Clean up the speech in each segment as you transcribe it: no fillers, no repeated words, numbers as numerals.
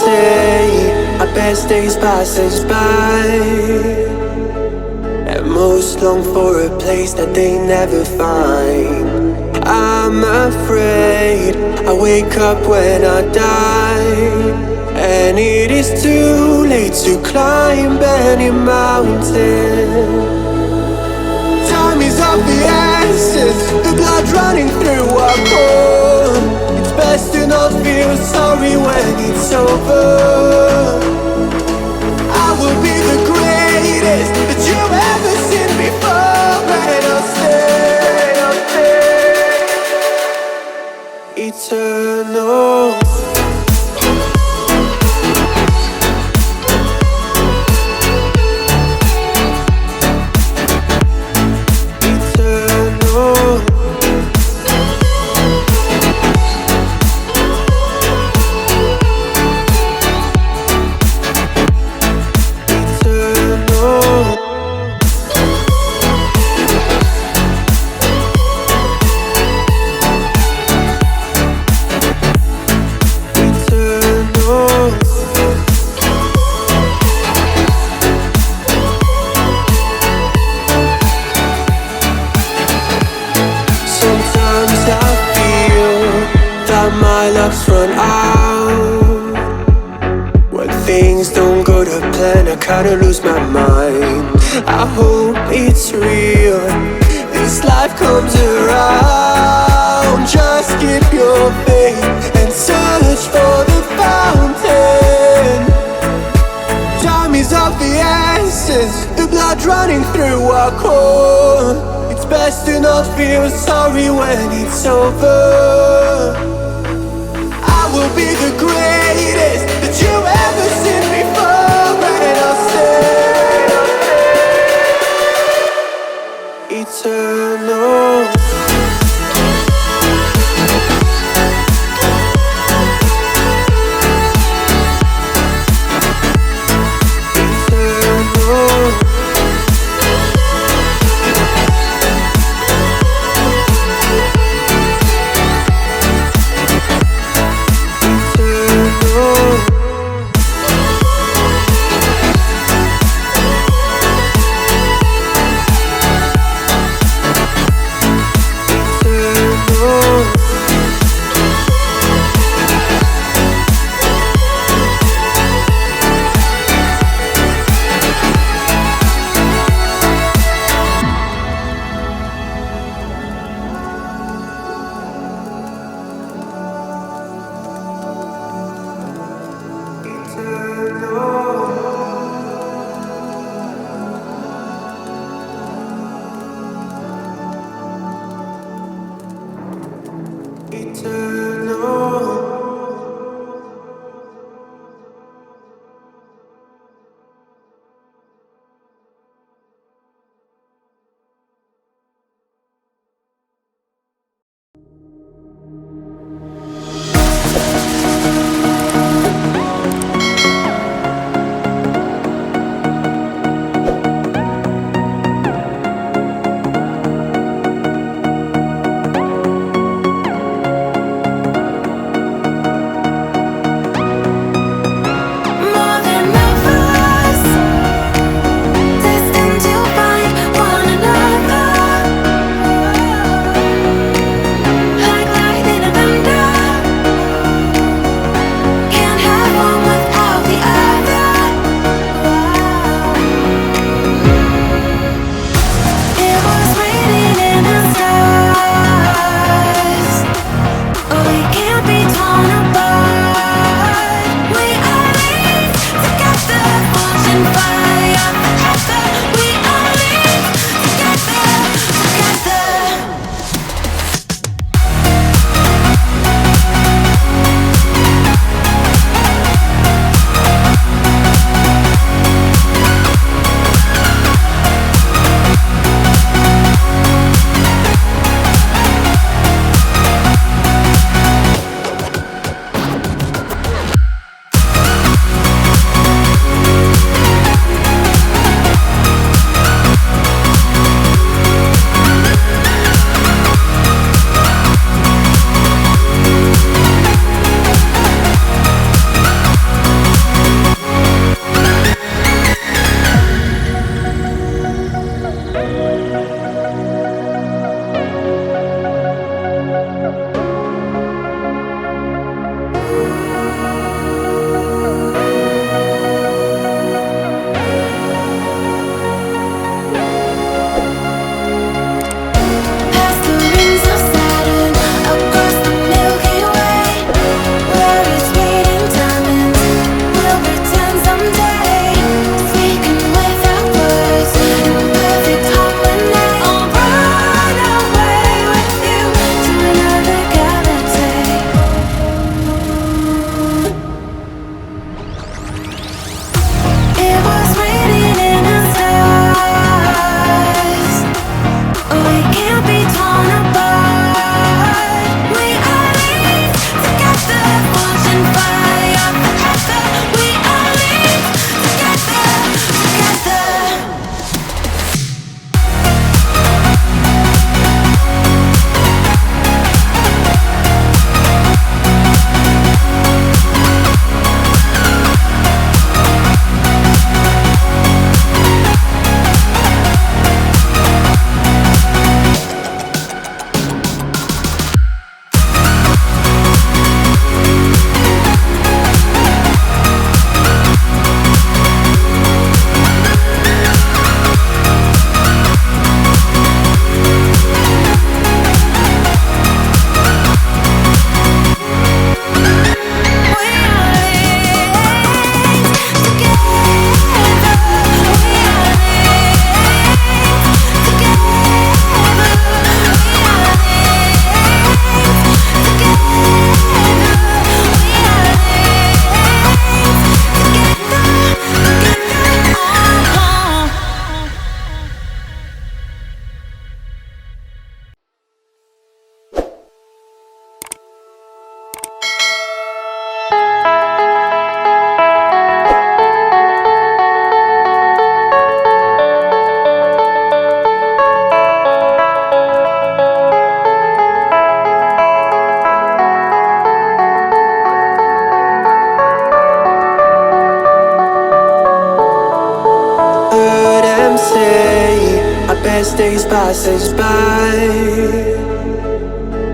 say our best days pass us by, and most long for a place that they never find. I'm afraid I wake up when I die, and it is too late to climb any mountain. Time is of the essence, the blood running through our core. It's best to not feel sorry when it's over. I will be the greatest that you've ever seen before, and I'll stay eternal. My luck's run out. When things don't go to plan, I kinda lose my mind. I hope it's real, this life comes around. Just keep your faith and search for the fountain. Time is of the essence, the blood running through our core. It's best to not feel sorry when it's over. Will be the greatest that you've ever seen before, and I'll stay eternal. say our best days pass us by,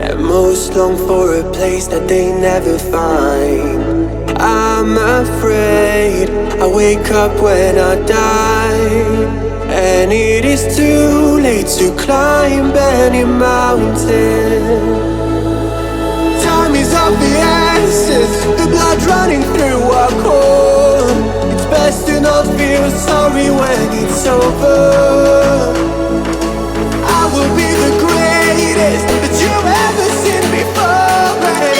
and most long for a place that they never find. I'm afraid I wake up when I die, and it is too late to climb any mountain. Time is of the essence, the blood running through our core. It's best to not feel sorry when it's over. I will be the greatest that you've ever seen before, and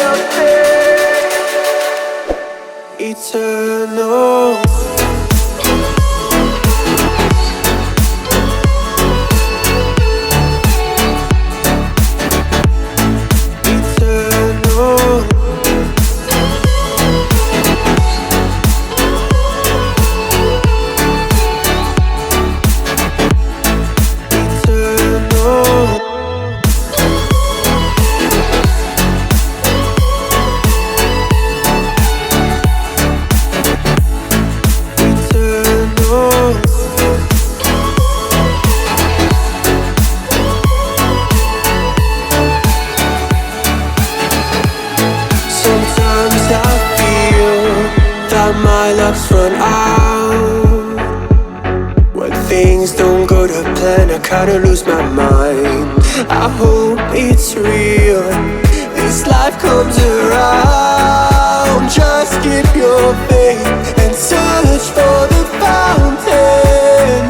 I'll stay eternal. My luck's run out. When things don't go to plan, I kinda lose my mind. I hope it's real, this life comes around. Just keep your faith and search for the fountain.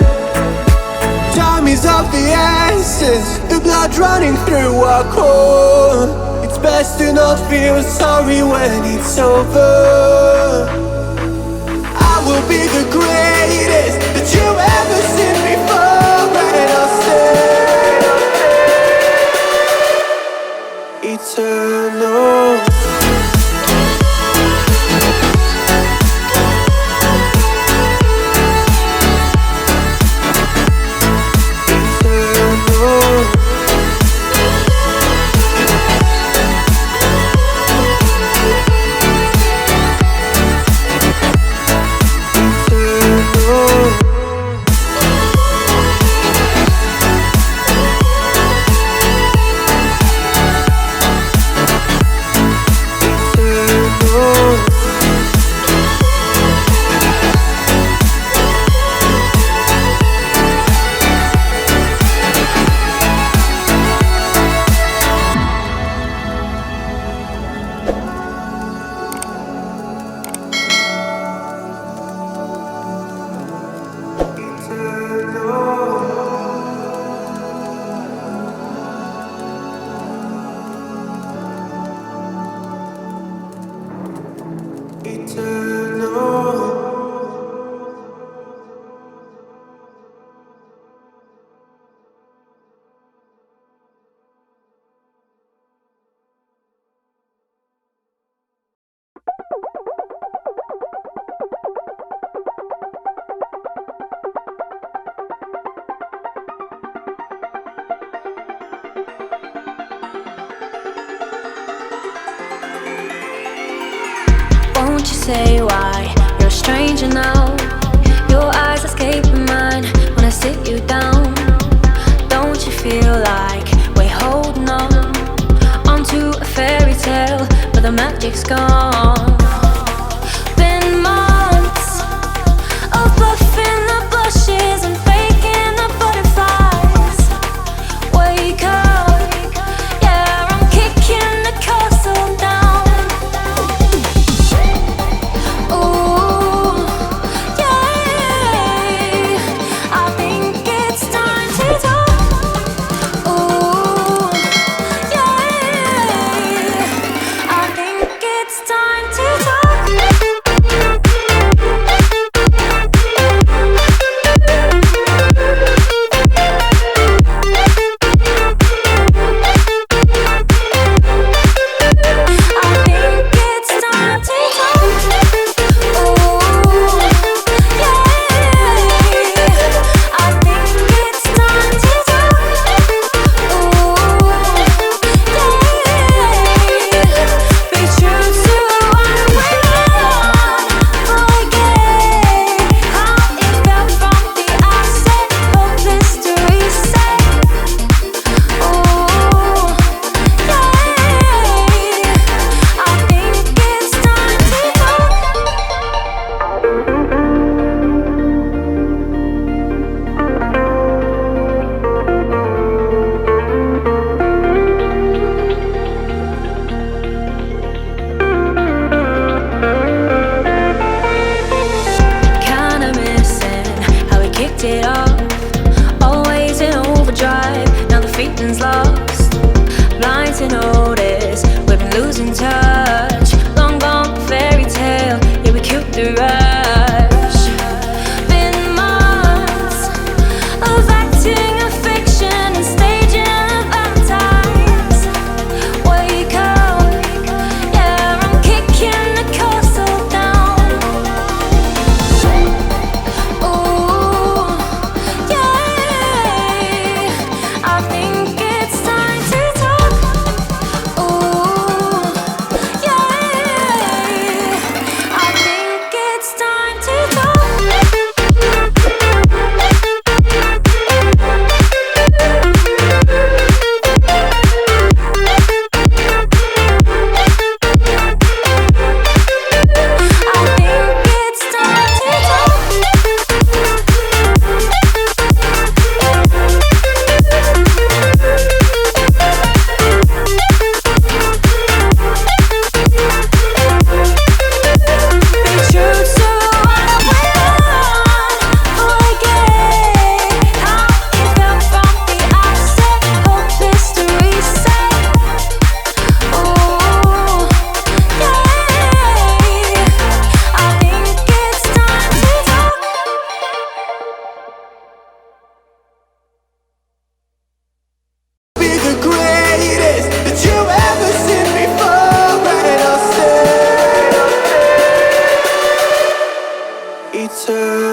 Time is of the essence, the blood running through our core. It's best to not feel sorry when it's over. Will be the greatest that you've ever seen before, and I'll stay eternal. Won't you say why you're a stranger now? Your eyes escaping mine when I sit you down. Don't you feel like we're holding on onto a fairy tale, but the magic's gone? Been months of buffing the bushes and faking the butterflies. Wake up, yeah, I'm kicking the castle down. Time to the rush. Been months of acting a fiction and staging a Valentine's. Wake up, yeah, I'm kicking the castle down. Ooh, yeah, I think it's time to talk. Ooh, yeah, I think it's time to talk. I think it's time to talk. Be true to what we want. Forget how it felt from the outset. Hope this to reset. Ooh, yeah, I think it's time to talk. Be the greatest that you ever seen before, and I'll stay eternal.